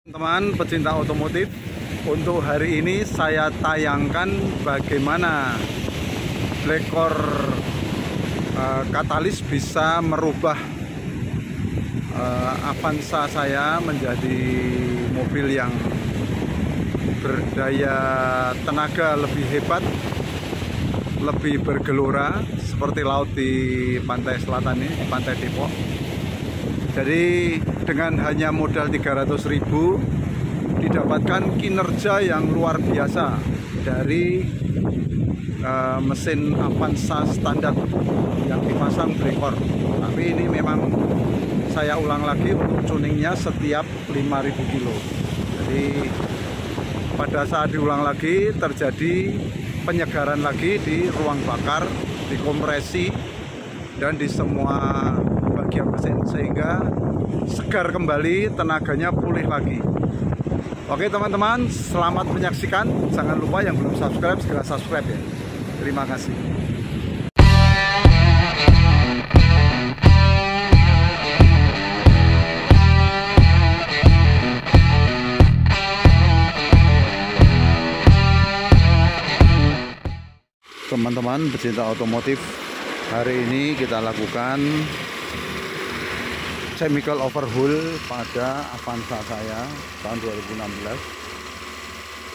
Teman pecinta otomotif, untuk hari ini saya tayangkan bagaimana Blackcore katalis bisa merubah Avanza saya menjadi mobil yang berdaya tenaga lebih hebat, lebih bergelora seperti laut di pantai selatan ini, di pantai Depok. Jadi dengan hanya modal 300.000 didapatkan kinerja yang luar biasa dari mesin Avanza standar yang dipasang Blackcore. Tapi ini memang saya ulang lagi untuk tuningnya setiap 5.000 kilo. Jadi pada saat diulang lagi terjadi penyegaran lagi di ruang bakar, di kompresi, dan di semua bagian mesin, sehingga segar kembali, tenaganya pulih lagi. Oke teman-teman, selamat menyaksikan. Jangan lupa yang belum subscribe segera subscribe ya. Terima kasih. Teman-teman pecinta otomotif, hari ini kita lakukan chemical overhaul pada Avanza saya tahun 2016.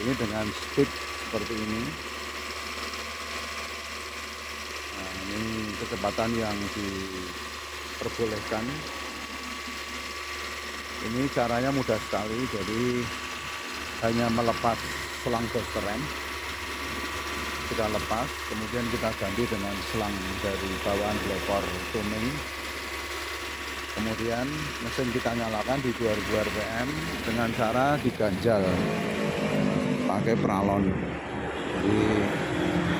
Ini dengan speed seperti ini. Nah, ini kecepatan yang diperbolehkan. Ini caranya mudah sekali, jadi hanya melepas selang booster rem. Kita lepas, kemudian kita ganti dengan selang dari bawaan Blackcore tuning. Kemudian mesin kita nyalakan di 2000 rpm dengan cara diganjal pakai pralon. Jadi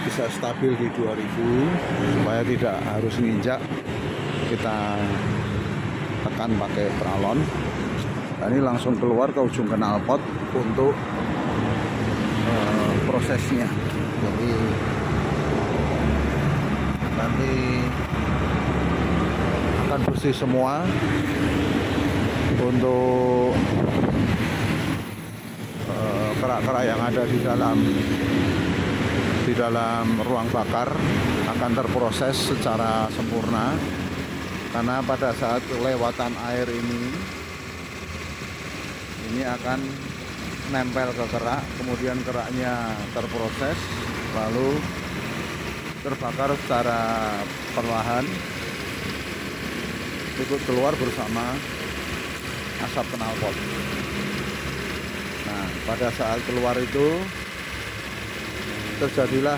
bisa stabil di 2000 supaya tidak harus nginjak, kita tekan pakai pralon. Nah, ini langsung keluar ke ujung knalpot untuk prosesnya. Jadi nanti akan bersih semua untuk kerak-kerak yang ada di dalam ruang bakar akan terproses secara sempurna, karena pada saat kelewatan air ini akan nempel ke kerak, kemudian keraknya terproses lalu terbakar secara perlahan, ikut keluar bersama asap knalpot. Nah, pada saat keluar itu terjadilah,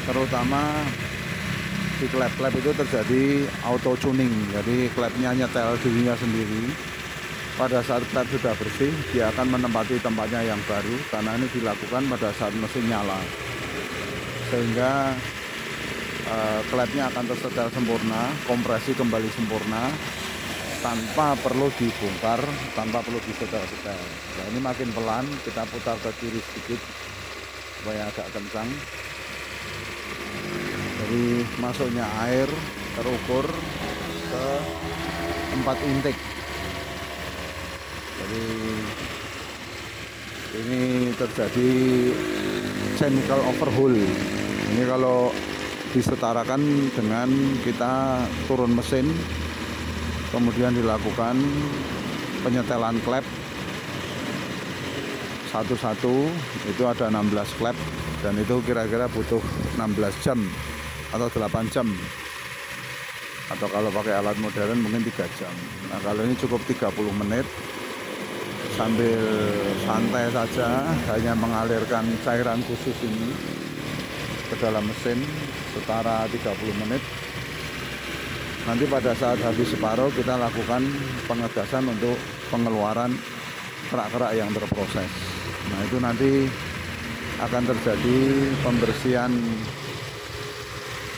terutama di klep-klep itu terjadi auto tuning. Jadi klepnya nyetel dirinya sendiri. Pada saat klep sudah bersih, dia akan menempati tempatnya yang baru, karena ini dilakukan pada saat mesin nyala, sehingga klepnya akan tersetel sempurna, kompresi kembali sempurna, tanpa perlu dibongkar, tanpa perlu disetel-setel. Nah, ini makin pelan, kita putar ke kiri sedikit supaya agak kencang. Jadi masuknya air terukur ke tempat intake. Jadi ini terjadi chemical overhaul. Ini kalau disetarakan dengan kita turun mesin, kemudian dilakukan penyetelan klep satu-satu, itu ada 16 klep, dan itu kira-kira butuh 16 jam atau 8 jam, atau kalau pakai alat modern mungkin 3 jam. Nah, kalau ini cukup 30 menit sambil santai saja, hanya mengalirkan cairan khusus ini ke dalam mesin setara 30 menit. Nanti pada saat habis separuh kita lakukan pengegasan untuk pengeluaran kerak-kerak yang terproses. Nah, itu nanti akan terjadi pembersihan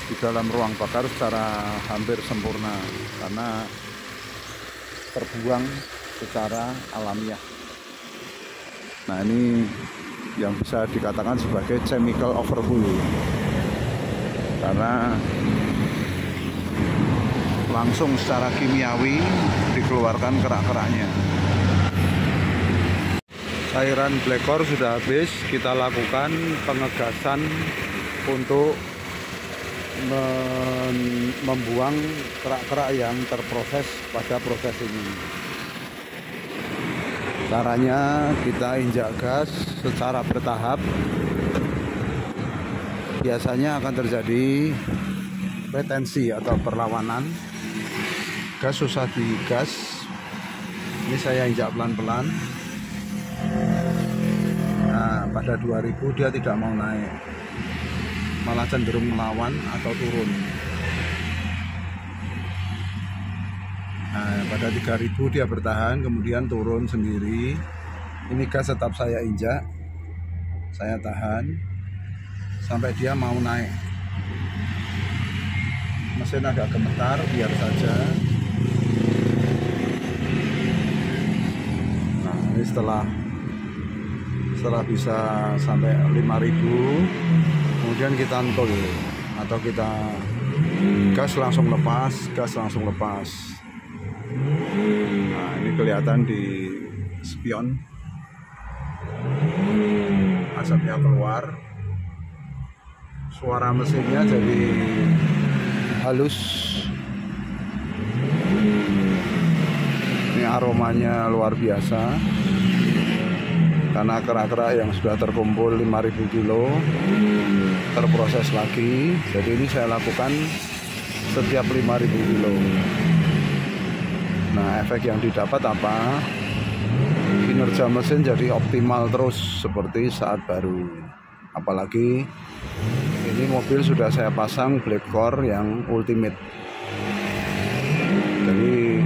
di dalam ruang bakar secara hampir sempurna, karena terbuang secara alamiah. Nah, ini yang bisa dikatakan sebagai chemical overhaul, karena langsung secara kimiawi dikeluarkan kerak-keraknya. cairan blekor sudah habis. Kita lakukan pengegasan untuk membuang kerak-kerak yang terproses pada proses ini. Caranya kita injak gas secara bertahap. Biasanya akan terjadi retensi atau perlawanan. Gas susah digas. Ini saya injak pelan-pelan. Nah, pada 2000 dia tidak mau naik, malah cenderung melawan atau turun. Nah, pada 3000 dia bertahan, kemudian turun sendiri. Ini gas tetap saya injak, saya tahan sampai dia mau naik. Mesin agak gemetar, biar saja. Nah, ini setelah bisa sampai 5000, kemudian kita entol atau kita gas langsung lepas. Nah, ini kelihatan di spion, asapnya keluar, suara mesinnya jadi halus. Ini aromanya luar biasa karena kerak-kerak yang sudah terkumpul 5000 kilo terproses lagi. Jadi ini saya lakukan setiap 5000 kilo. Nah, efek yang didapat apa? Kinerja mesin jadi optimal terus seperti saat baru. Apalagi ini mobil sudah saya pasang blekor yang ultimate. Jadi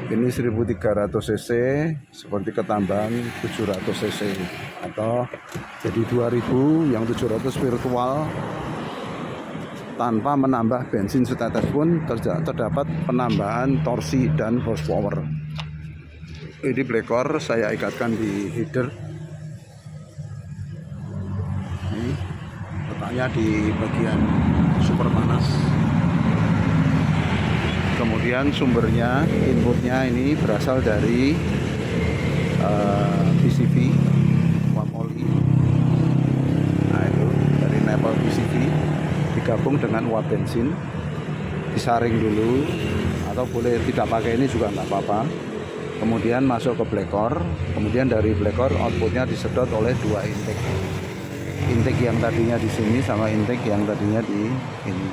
ini 1300 cc seperti ketambahan 700 cc, atau jadi 2000 yang 700 virtual. Tanpa menambah bensin setetes pun terdapat penambahan torsi dan horsepower. Ini blekor saya ikatkan di header. Ini letaknya di bagian super panas. Kemudian sumbernya, inputnya ini berasal dari PCV, uap oli. Nah, itu dari nepal PCV digabung dengan uap bensin, disaring dulu, atau boleh tidak pakai ini juga nggak apa-apa. Kemudian masuk ke blekor, kemudian dari blekor outputnya disedot oleh dua intake yang tadinya di sini sama intake yang tadinya di ini.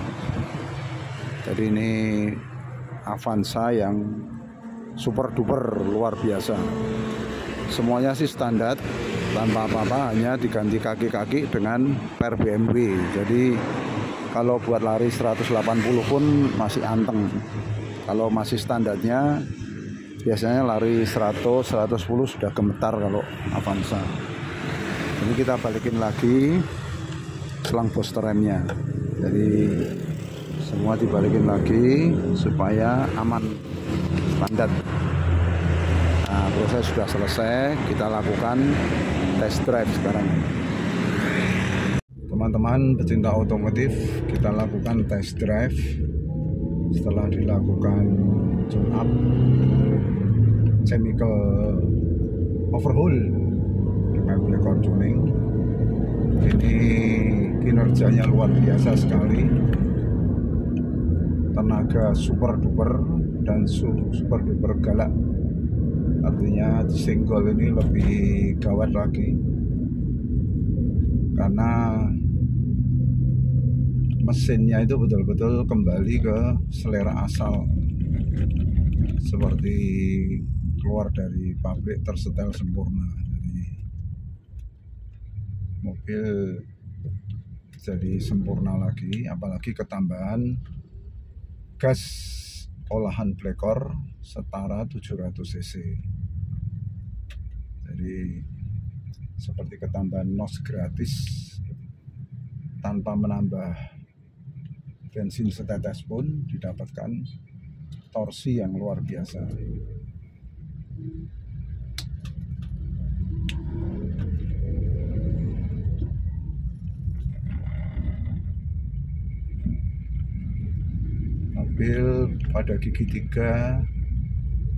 Jadi ini Avanza yang super duper luar biasa. Semuanya sih standar tanpa apa-apa, hanya diganti kaki-kaki dengan per BMW. Jadi kalau buat lari 180 pun masih anteng. Kalau masih standarnya biasanya lari 100-110 sudah gemetar kalau Avanza. Ini kita balikin lagi selang booster remnya. Jadi semua dibalikin lagi supaya aman, standar. Nah, proses sudah selesai, kita lakukan test drive sekarang. Teman-teman pecinta otomotif, kita lakukan test drive. Setelah dilakukan tune up, chemical overhaul dengan blekor tuning, ini kinerjanya luar biasa sekali. Tenaga super duper dan super duper galak. Artinya disenggol ini lebih gawat lagi karena mesinnya itu betul-betul kembali ke selera asal, seperti keluar dari pabrik tersetel sempurna. Jadi mobil jadi sempurna lagi, apalagi ketambahan gas olahan blekor setara 700 cc. Jadi seperti ketambahan nos gratis tanpa menambah bensin setetes pun, didapatkan torsi yang luar biasa. Mobil pada gigi 3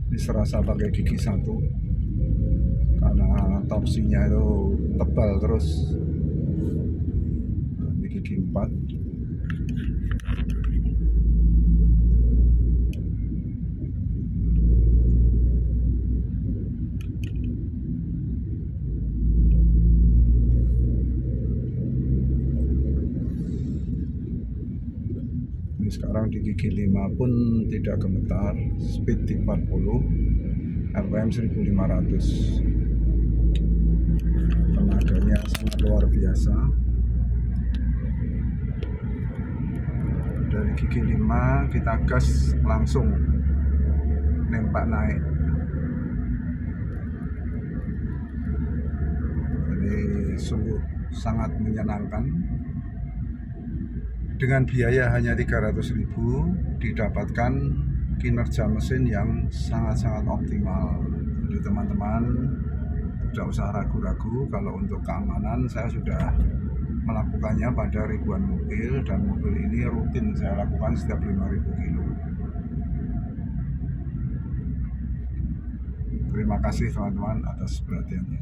ini serasa pakai gigi 1 karena top opsinya itu tebal terus. Nah, ini gigi 4. Ini sekarang di gigi 5 pun tidak gemetar, speed di 40, RPM 1500. Tenaganya sangat luar biasa. Dari gigi 5 kita gas langsung nempak naik. Ini sungguh sangat menyenangkan. Dengan biaya hanya 300.000 didapatkan kinerja mesin yang sangat-sangat optimal. Jadi teman-teman tidak usah ragu-ragu, kalau untuk keamanan saya sudah melakukannya pada ribuan mobil, dan mobil ini rutin saya lakukan setiap 5.000 kilo. Terima kasih teman-teman atas perhatiannya.